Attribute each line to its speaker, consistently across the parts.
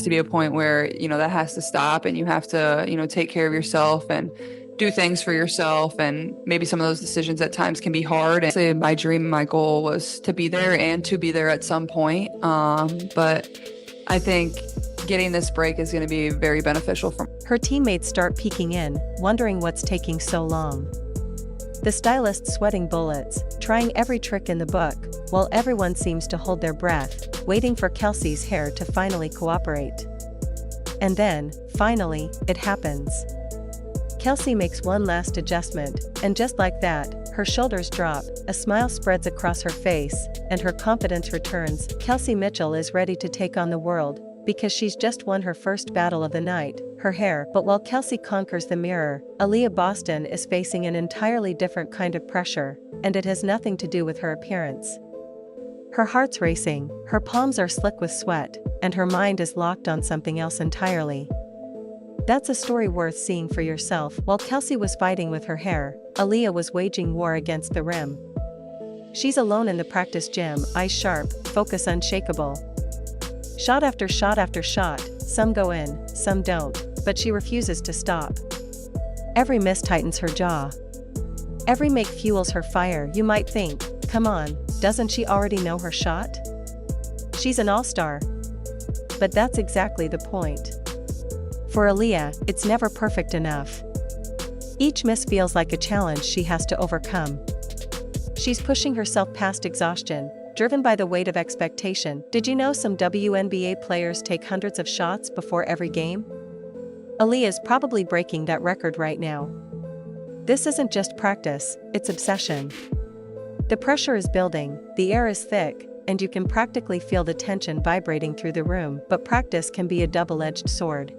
Speaker 1: to be a point where, that has to stop and you have to, take care of yourself and do things for yourself. And maybe some of those decisions at times can be hard. And say my dream, my goal was to be there and to be there at some point. But I think getting this break is going to be very beneficial for
Speaker 2: her teammates start peeking in, wondering what's taking so long. The stylist sweating bullets, trying every trick in the book, while everyone seems to hold their breath, waiting for Kelsey's hair to finally cooperate. And then, finally, it happens. Kelsey makes one last adjustment, and just like that, her shoulders drop, a smile spreads across her face, and her confidence returns. Kelsey Mitchell is ready to take on the world, because she's just won her first battle of the night, her hair. But while Kelsey conquers the mirror, Aaliyah Boston is facing an entirely different kind of pressure, and it has nothing to do with her appearance. Her heart's racing, her palms are slick with sweat, and her mind is locked on something else entirely. That's a story worth seeing for yourself. While Kelsey was fighting with her hair, Aaliyah was waging war against the rim. She's alone in the practice gym, eyes sharp, focus unshakable. Shot after shot after shot, some go in, some don't, but she refuses to stop. Every miss tightens her jaw. Every make fuels her fire. You might think, come on, doesn't she already know her shot? She's an all-star. But that's exactly the point. For Aaliyah, it's never perfect enough. Each miss feels like a challenge she has to overcome. She's pushing herself past exhaustion, driven by the weight of expectation. Did you know some WNBA players take hundreds of shots before every game? Aaliyah's probably breaking that record right now. This isn't just practice, it's obsession. The pressure is building, the air is thick, and you can practically feel the tension vibrating through the room. But practice can be a double-edged sword.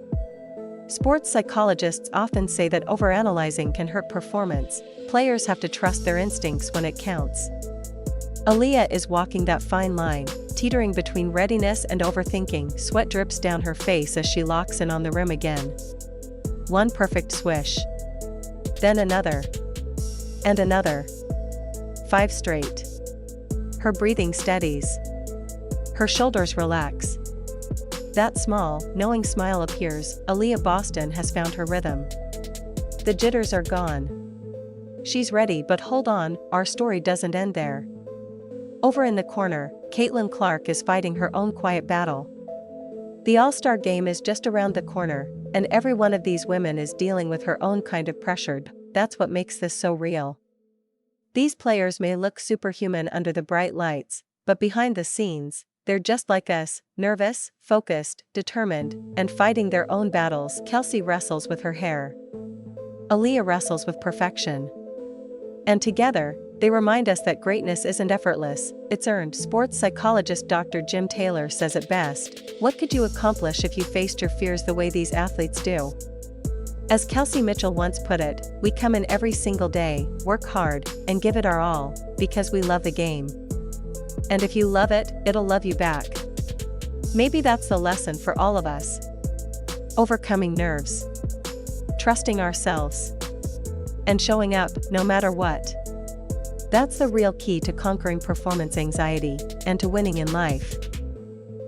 Speaker 2: Sports psychologists often say that overanalyzing can hurt performance. Players have to trust their instincts when it counts. Aaliyah is walking that fine line, teetering between readiness and overthinking. Sweat drips down her face as she locks in on the rim again. One perfect swish. Then another. And another. 5 straight. Her breathing steadies. Her shoulders relax. That small, knowing smile appears. Aaliyah Boston has found her rhythm. The jitters are gone. She's ready, but hold on, our story doesn't end there. Over in the corner, Caitlin Clark is fighting her own quiet battle. The All-Star game is just around the corner, and every one of these women is dealing with her own kind of pressure. That's what makes this so real. These players may look superhuman under the bright lights, but behind the scenes, they're just like us, nervous, focused, determined, and fighting their own battles. Kelsey wrestles with her hair. Aaliyah wrestles with perfection. And together, they remind us that greatness isn't effortless, it's earned. Sports psychologist Dr. Jim Taylor says it best: what could you accomplish if you faced your fears the way these athletes do? As Kelsey Mitchell once put it, we come in every single day, work hard, and give it our all, because we love the game. And if you love it, it'll love you back. Maybe that's the lesson for all of us. Overcoming nerves. Trusting ourselves. And showing up, no matter what. That's the real key to conquering performance anxiety, and to winning in life.